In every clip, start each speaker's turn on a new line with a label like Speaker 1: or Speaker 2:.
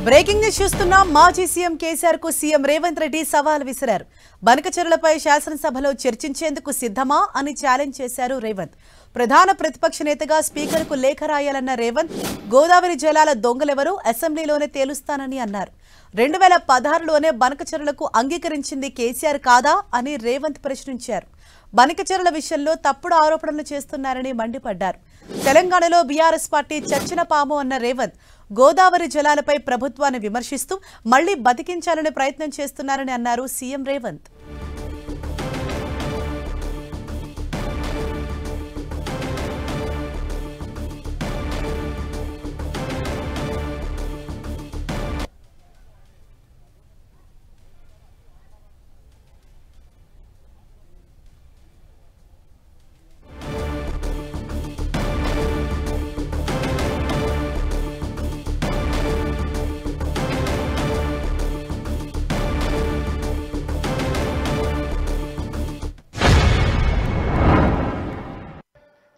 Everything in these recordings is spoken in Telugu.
Speaker 1: బ్రేకింగ్ న్యూస్ చూస్తున్నాం. మాజీ సీఎం కేసీఆర్ కు సీఎం రేవంత్ రెడ్డి సవాల్ విసిరారు. బనకచెరువులపై శాసనసభలో చర్చించేందుకు సిద్ధమా అని ఛాలెంజ్ చేశారు రేవంత్. ప్రధాన ప్రతిపక్ష నేతగా స్పీకర్ కు లేఖ రాయాలన్న రేవంత్ గోదావరి జలాల దొంగలెవరూ అసెంబ్లీలోనే తేలుస్తానని అన్నారు. 2016లోనే బనకచెరువులకు అంగీకరించింది కేసీఆర్ కాదా అని రేవంత్ ప్రశ్నించారు. బనకచెరువుల విషయంలో తప్పుడు ఆరోపణలు చేస్తున్నారని మండిపడ్డారు. తెలంగాణలో బీఆర్ఎస్ పార్టీ చచ్చిన పాము అన్న రేవంత్ గోదావరి జలాలపై ప్రభుత్వాన్ని విమర్శిస్తూ మళ్లీ బతికించాలనే ప్రయత్నం చేస్తున్నారని అన్నారు సీఎం రేవంత్.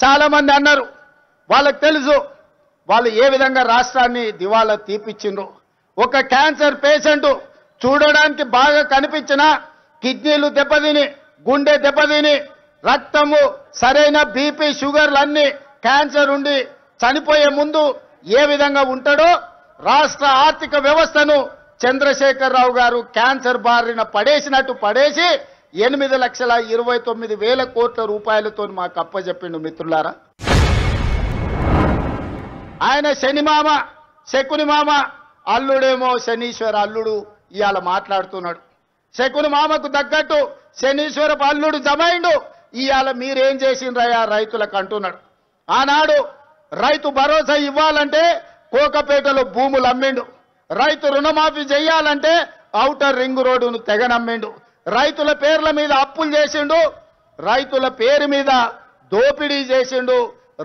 Speaker 2: చాలా మంది అన్నారు, వాళ్ళకి తెలుసు వాళ్ళు ఏ విధంగా రాష్ట్రాన్ని దివాలా తీపిచ్చిండ్రు. ఒక క్యాన్సర్ పేషెంట్ చూడడానికి బాగా కనిపించినా కిడ్నీలు దెబ్బతిని, గుండె దెబ్బతిని, రక్తము సరైన బీపీ షుగర్లన్నీ క్యాన్సర్ ఉండి చనిపోయే ముందు ఏ విధంగా ఉంటాడో రాష్ట్ర ఆర్థిక వ్యవస్థను చంద్రశేఖరరావు గారు క్యాన్సర్ బారిన పడేసినట్టు పడేసి 8,29,000 కోట్ల రూపాయలతో మాకు అప్పచెప్పిండు. మిత్రులారా, ఆయన శనిమామ శకుని మామ అల్లుడేమో శనీశ్వర అల్లుడు ఇవాళ మాట్లాడుతున్నాడు. శకుని మామకు తగ్గట్టు శనీశ్వరపు అల్లుడు జమైండు. ఇవాళ మీరేం చేసిండ్రయ్యా రైతులకు అంటున్నాడు. ఆనాడు రైతు భరోసా ఇవ్వాలంటే కోకపేటలో భూములు అమ్మిండు. రైతు రుణమాఫీ చేయాలంటే ఔటర్ రింగ్ రోడ్డును తెగనమ్మిండు. రైతుల పేర్ల మీద అప్పులు చేసిండు. రైతుల పేరు మీద దోపిడీ చేసిండు.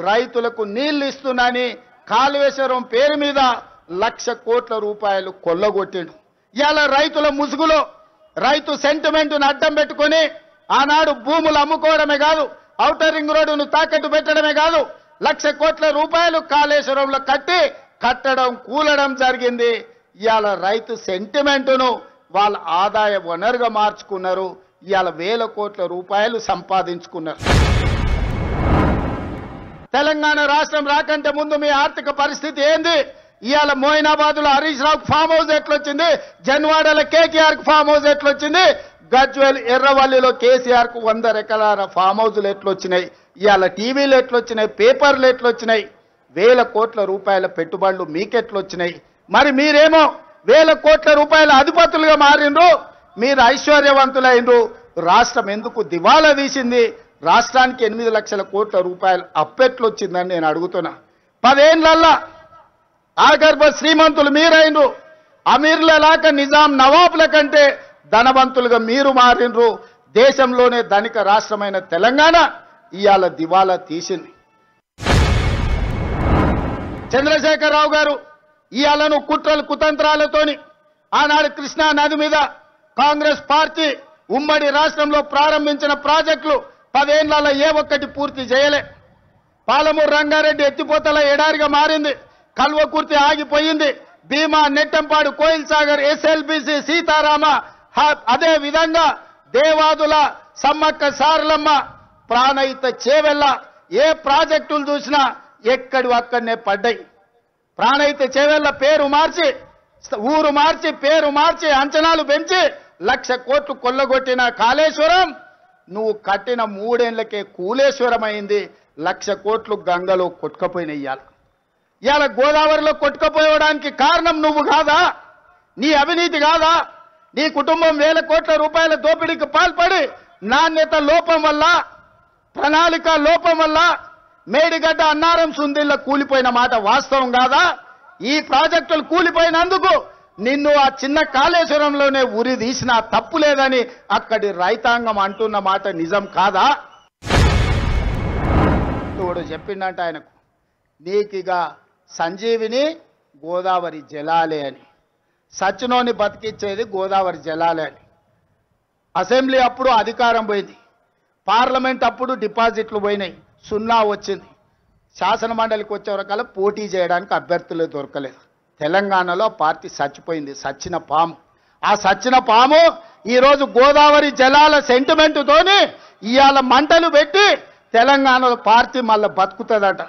Speaker 2: రైతులకు నీళ్లు ఇస్తున్నాని కాళేశ్వరం పేరు మీద 1,00,000 కోట్ల రూపాయలు కొల్లగొట్టిండు. ఇవాళ రైతుల ముసుగులో రైతు సెంటిమెంట్ను అడ్డం పెట్టుకొని ఆనాడు భూములు అమ్ముకోవడమే కాదు, ఔటర్ రింగ్ రోడ్డును తాకట్టు పెట్టడమే కాదు, 1,00,000 కోట్ల రూపాయలు కాళేశ్వరంలో కట్టడం కూలడం జరిగింది. ఇవాళ రైతు సెంటిమెంటును వాళ్ళ ఆదాయ వనరుగా మార్చుకున్నారు. ఇవాళ 1,000 కోట్ల రూపాయలు సంపాదించుకున్నారు. తెలంగాణ రాష్ట్రం రాకంటే ముందు మీ ఆర్థిక పరిస్థితి ఏంది? ఇవాళ మోయినాబాద్లో హరీష్ రావుకు ఫామ్ హౌస్ ఎట్లొచ్చింది? జన్వాడలో కేటీఆర్కు ఫామ్ హౌస్ ఎట్లొచ్చింది? గజ్వేల్ ఎర్రవల్లిలో కేసీఆర్కు 100 ఎకరాల ఫామ్ హౌజులు ఎట్లొచ్చినాయి? ఇవాళ టీవీలు ఎట్లొచ్చినాయి? పేపర్లు ఎట్లొచ్చినాయి? 1,000 కోట్ల రూపాయల పెట్టుబడులు మీకెట్లొచ్చినాయి? మరి మీరేమో 1,000 కోట్ల రూపాయల అధిపతులుగా మారిండ్రు, మీరు ఐశ్వర్యవంతులైనరు. రాష్ట్రం ఎందుకు దివాలా తీసింది? రాష్ట్రానికి 8 లక్షల కోట్ల రూపాయలు అప్పెట్లొచ్చిందని నేను అడుగుతున్నా. 10 ఏళ్లల్లా ఆగర్భ శ్రీమంతులు మీరైనరు. అమీర్లలాక నిజాం నవాబుల కంటే ధనవంతులుగా మీరు మారిండ్రు. దేశంలోనే ధనిక రాష్ట్రమైన తెలంగాణ ఇవాళ దివాలా తీసింది. చంద్రశేఖరరావు గారు ఇవాళను కుట్రలు కుతంత్రాలతోని ఆనాడు కృష్ణా నది మీద కాంగ్రెస్ పార్టీ ఉమ్మడి రాష్ట్రంలో ప్రారంభించిన ప్రాజెక్టులు 10 ఏళ్లలో ఏ ఒక్కటి పూర్తి చేయలే. పాలమూరు రంగారెడ్డి ఎత్తిపోతల ఎడారిగా మారింది. కల్వకుర్తి ఆగిపోయింది. భీమా, నెట్టంపాడు, కోయిల్ సాగర్, ఎస్ఎల్బిసి, సీతారామ, అదే విధంగా దేవాదుల, సమ్మక్క సారలమ్మ, ప్రాణహిత చేవెళ్ళ ఏ ప్రాజెక్టులు చూసినా ఎక్కడి అక్కడనే పడ్డాయి. ప్రాణహిత చేవెళ్ళ పేరు మార్చి, ఊరు మార్చి, పేరు మార్చి, అంచనాలు పెంచి 1,00,000 కోట్లు కొల్లగొట్టిన కాళేశ్వరం నువ్వు కట్టిన 3 ఏళ్లకే కూలేశ్వరం అయింది. 1,00,000 కోట్లు గంగలో కొట్టుకపోయినాయి. ఇవాళ గోదావరిలో కొట్టుకపోవడానికి కారణం నువ్వు కాదా? నీ అవినీతి కాదా? నీ కుటుంబం 1,000 కోట్ల రూపాయల దోపిడీకి పాల్పడి నాణ్యత లోపం వల్ల, ప్రణాళిక లోపం వల్ల మేడిగడ్డ, అన్నారం, సుందిళ్ళ కూలిపోయిన మాట వాస్తవం కాదా? ఈ ప్రాజెక్టులు కూలిపోయినందుకు నిన్ను ఆ చిన్న కాళేశ్వరంలోనే ఉరి తీసినా తప్పు లేదని అక్కడి రైతాంగం అంటున్న మాట నిజం కాదా? తోడు చెప్పిండంట ఆయనకు, నీకిగా సంజీవిని గోదావరి జలాలే అని, సచ్చినోని బతికిచ్చేది గోదావరి జలాలే అని. అసెంబ్లీ అప్పుడు అధికారం పోయింది, పార్లమెంట్ అప్పుడు డిపాజిట్లు పోయినాయి, 0 వచ్చింది. శాసన మండలికి వచ్చే వరకల్లా పోటీ చేయడానికి అభ్యర్థులు దొరకలేదు. తెలంగాణలో పార్టీ చచ్చిపోయింది, సచ్చిన పాము. ఆ సచ్చిన పాము ఈరోజు గోదావరి జలాల సెంటిమెంటుతోని ఇవాళ మంటలు పెట్టి తెలంగాణలో పార్టీ మళ్ళీ బతుకుతుందట.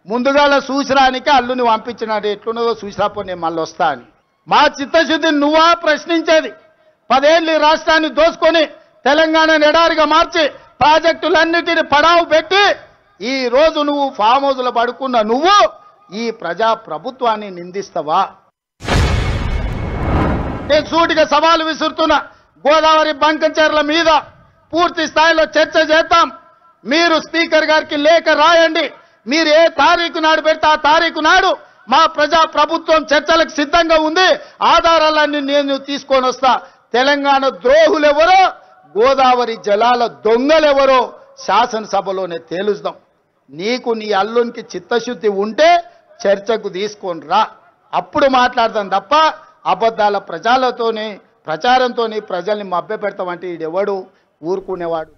Speaker 2: ముందుగాల చూసిరానికి అల్లుని పంపించినాడు, ఎట్లున్నదో చూసిరాపో నేను మళ్ళీ వస్తా అని. మా చిత్తశుద్ధిని నువ్వా ప్రశ్నించేది? 10 ఏళ్ళు ఈ రాష్ట్రాన్ని దోసుకొని తెలంగాణను ఎడారిగా మార్చి ప్రాజెక్టులన్నిటిని పడావు పెట్టి ఈ రోజు నువ్వు ఫామ్ హౌస్లో పడుకున్న నువ్వు ఈ ప్రజా ప్రభుత్వాన్ని నిందిస్తావా? నేను సూటిగా సవాలు విసురుతున్నా. గోదావరి బంకచర్ల మీద పూర్తి స్థాయిలో చర్చ చేద్దాం. మీరు స్పీకర్ గారికి లేఖ రాయండి. మీరు ఏ తారీఖు నాడు పెడితే ఆ తారీఖు నాడు మా ప్రజా ప్రభుత్వం చర్చలకు సిద్ధంగా ఉంది. ఆధారాలన్నీ నేను తీసుకొని వస్తా. తెలంగాణ ద్రోహులెవరో, గోదావరి జలాల దొంగలెవరో శాసనసభలోనే తేలుస్తాం. నీకు నీ అల్లునికి చిత్తశుద్ధి ఉంటే చర్చకు తీసుకొని రా, అప్పుడు మాట్లాడదాం తప్ప అబద్ధాల ప్రచారంతోని ప్రజల్ని మభ్యపెడతామంటే ఈడెవడు ఊరుకునేవాడు.